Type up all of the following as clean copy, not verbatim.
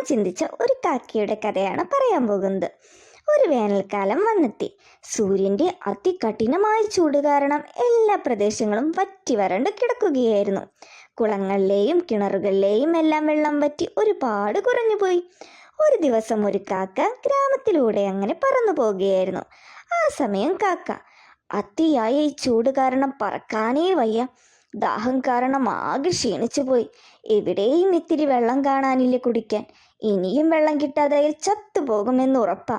ചിന്തിച്ച ഒരു കാക്കയുടെ കഥയാണ് പറയാൻ പോകുന്നത്. ഒരു വേനൽക്കാലം വന്നെത്തി. സൂര്യന്റെ അതികഠിനമായ ചൂട് കാരണം എല്ലാ പ്രദേശങ്ങളും വറ്റി വരണ്ട് കിടക്കുകയായിരുന്നു. കുളങ്ങളിലെയും കിണറുകളിലെയും എല്ലാം വെള്ളം വറ്റി ഒരുപാട് കുറഞ്ഞുപോയി. ഒരു ദിവസം ഒരു കാക്ക ഗ്രാമത്തിലൂടെ അങ്ങനെ പറന്നു പോവുകയായിരുന്നു. ആ സമയം കാക്ക അതിയായ ഈ ചൂട് കാരണം പറക്കാനേ വയ്യ. ദാഹം കാരണം ആകെ ക്ഷീണിച്ചു പോയി. എവിടെയും ഇത്തിരി വെള്ളം കാണാനില്ല കുടിക്കാൻ. ഇനിയും വെള്ളം കിട്ടാതായാൽ ചത്തുപോകുമെന്ന് ഉറപ്പാ.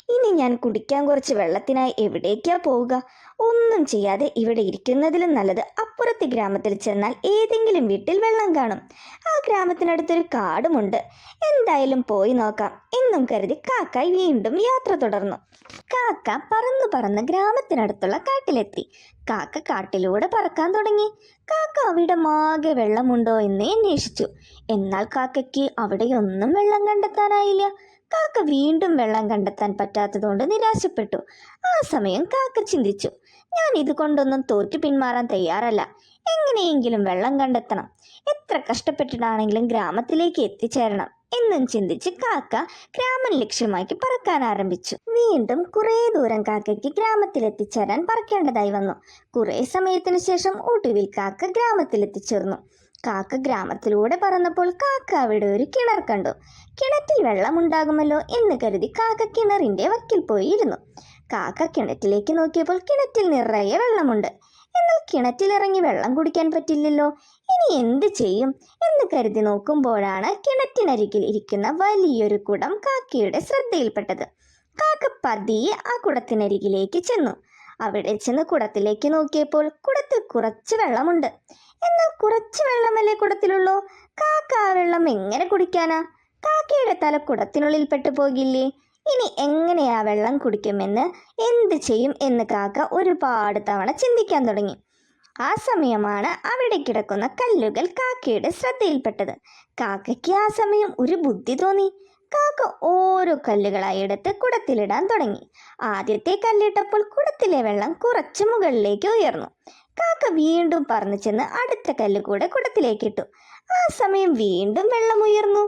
ഇനി ഞാൻ കുടിക്കാൻ കുറച്ച് വെള്ളത്തിനായി എവിടേക്കാ പോവുക? ഒന്നും ചെയ്യാതെ ഇവിടെ ഇരിക്കുന്നതിലും നല്ലത് അപ്പുറത്തെ ഗ്രാമത്തിൽ ചെന്നാൽ ഏതെങ്കിലും വീട്ടിൽ വെള്ളം കാണും. ആ ഗ്രാമത്തിനടുത്തൊരു കാടുമുണ്ട്. എന്തായാലും പോയി നോക്കാം എന്നും കരുതി കാക്ക വീണ്ടും യാത്ര തുടർന്നു. കാക്ക പറന്നു പറന്ന് ഗ്രാമത്തിനടുത്തുള്ള കാട്ടിലെത്തി. കാക്ക കാട്ടിലൂടെ പറക്കാൻ തുടങ്ങി. കാക്ക അവിടെ ആകെ വെള്ളമുണ്ടോ എന്ന് അന്വേഷിച്ചു. എന്നാൽ കാക്കയ്ക്ക് അവിടെയൊന്നും വെള്ളം കണ്ടെത്താനായില്ല. കാക്ക വീണ്ടും വെള്ളം കണ്ടെത്താൻ പറ്റാത്തതുകൊണ്ട് നിരാശപ്പെട്ടു. ആ സമയം കാക്ക ചിന്തിച്ചു, ഞാൻ ഇതുകൊണ്ടൊന്നും തോറ്റു പിന്മാറാൻ തയ്യാറല്ല. എങ്ങനെയെങ്കിലും വെള്ളം കണ്ടെത്തണം. എത്ര കഷ്ടപ്പെട്ടിട്ടാണെങ്കിലും ഗ്രാമത്തിലേക്ക് എത്തിച്ചേരണം എന്നും ചിന്തിച്ച് കാക്ക ഗ്രാമം ലക്ഷ്യമാക്കി പറക്കാൻ ആരംഭിച്ചു. വീണ്ടും കുറേ ദൂരം കാക്കയ്ക്ക് ഗ്രാമത്തിലെത്തിച്ചേരാൻ പറക്കേണ്ടതായി വന്നു. കുറേ സമയത്തിനു ശേഷം ഒടുവിൽ കാക്ക ഗ്രാമത്തിലെത്തിച്ചേർന്നു. കാക്ക ഗ്രാമത്തിലൂടെ പറന്നപ്പോൾ കാക്ക അവിടെ ഒരു കിണർ കണ്ടു. കിണറ്റിൽ വെള്ളമുണ്ടാകുമല്ലോ എന്ന് കരുതി കാക്ക കിണറിന്റെ വക്കിൽ പോയി ഇരുന്നു. കാക്ക കിണറ്റിലേക്ക് നോക്കിയപ്പോൾ കിണറ്റിൽ നിറയെ വെള്ളമുണ്ട്. എന്നാൽ കിണറ്റിലിറങ്ങി വെള്ളം കുടിക്കാൻ പറ്റില്ലല്ലോ. ഇനി എന്ത് ചെയ്യും എന്ന് കരുതി നോക്കുമ്പോഴാണ് കിണറ്റിനരികിൽ ഇരിക്കുന്ന വലിയൊരു കുടം കാക്കയുടെ ശ്രദ്ധയിൽപ്പെട്ടത്. കാക്ക പതിയെ ആ കുടത്തിനരികിലേക്ക് ചെന്നു. അവിടെ ചെന്ന് കുടത്തിലേക്ക് നോക്കിയപ്പോൾ കുടത്തിൽ കുറച്ച് വെള്ളമുണ്ട്. എന്നാൽ കുറച്ച് വെള്ളമല്ലേ കുടത്തിലുള്ളൂ. കാക്ക ആ വെള്ളം എങ്ങനെ കുടിക്കാനാ? കാക്കയുടെ തല കുടത്തിനുള്ളിൽ പെട്ടുപോകില്ലേ? ഇനി എങ്ങനെ ആ വെള്ളം കുടിക്കുമെന്ന്, എന്ത് ചെയ്യും എന്ന് കാക്ക ഒരുപാട് തവണ ചിന്തിക്കാൻ തുടങ്ങി. ആ സമയമാണ് അവിടെ കിടക്കുന്ന കല്ലുകൾ കാക്കയുടെ ശ്രദ്ധയിൽപ്പെട്ടത്. കാക്കയ്ക്ക് ആ സമയം ഒരു ബുദ്ധി തോന്നി. കാക്ക ഓരോ കല്ലുകളായി എടുത്ത് കുടത്തിലിടാൻ തുടങ്ങി. ആദ്യത്തെ കല്ലിട്ടപ്പോൾ കുടത്തിലെ വെള്ളം കുറച്ച് മുകളിലേക്ക് ഉയർന്നു. കാക്ക വീണ്ടും പറന്നു ചെന്ന് അടുത്ത കല്ല് കൂടെ കുടത്തിലേക്കിട്ടു. ആ സമയം വീണ്ടും വെള്ളം ഉയർന്നു.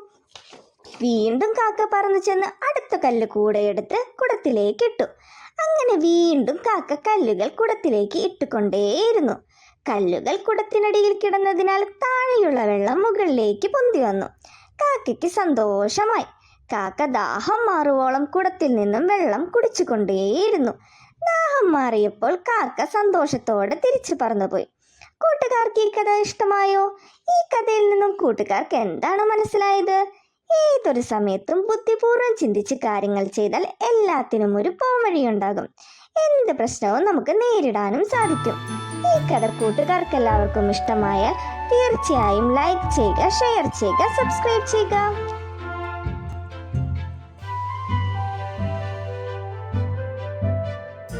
വീണ്ടും കാക്ക പറന്നു ചെന്ന് അടുത്ത കല്ല് കൂടെ എടുത്ത് കുടത്തിലേക്കിട്ടു. അങ്ങനെ വീണ്ടും കാക്ക കല്ലുകൾ കുടത്തിലേക്ക് ഇട്ടുകൊണ്ടേയിരുന്നു. കല്ലുകൾ കുടത്തിനടിയിൽ കിടന്നതിനാൽ താഴെയുള്ള വെള്ളം മുകളിലേക്ക് പൊന്തി വന്നു. കാക്കയ്ക്ക് സന്തോഷമായി. കാക്ക ദാഹം മാറുവോളം കുടത്തിൽ നിന്നും വെള്ളം കുടിച്ചുകൊണ്ടേയിരുന്നു. ദാഹം മാറിയപ്പോൾ കാക്ക സന്തോഷത്തോടെ തിരിച്ചു പറന്നുപോയി. കൂട്ടുകാർക്ക് ഈ കഥ ഇഷ്ടമായോ? ഈ കഥയിൽ നിന്നും കൂട്ടുകാർക്ക് എന്താണ് മനസ്സിലായത്? ഏതൊരു സമയത്തും ബുദ്ധിപൂർവ്വം ചിന്തിച്ച് കാര്യങ്ങൾ ചെയ്താൽ എല്ലാത്തിനും ഒരു പോംവഴിയുണ്ടാകും. എന്ത് പ്രശ്നവും നമുക്ക് നേരിടാനും സാധിക്കും. ഈ കഥ കൂട്ടുകാർക്ക് എല്ലാവർക്കും ഇഷ്ടമായാൽ തീർച്ചയായും ലൈക്ക് ചെയ്യുക, ഷെയർ ചെയ്യുക, സബ്സ്ക്രൈബ് ചെയ്യുക.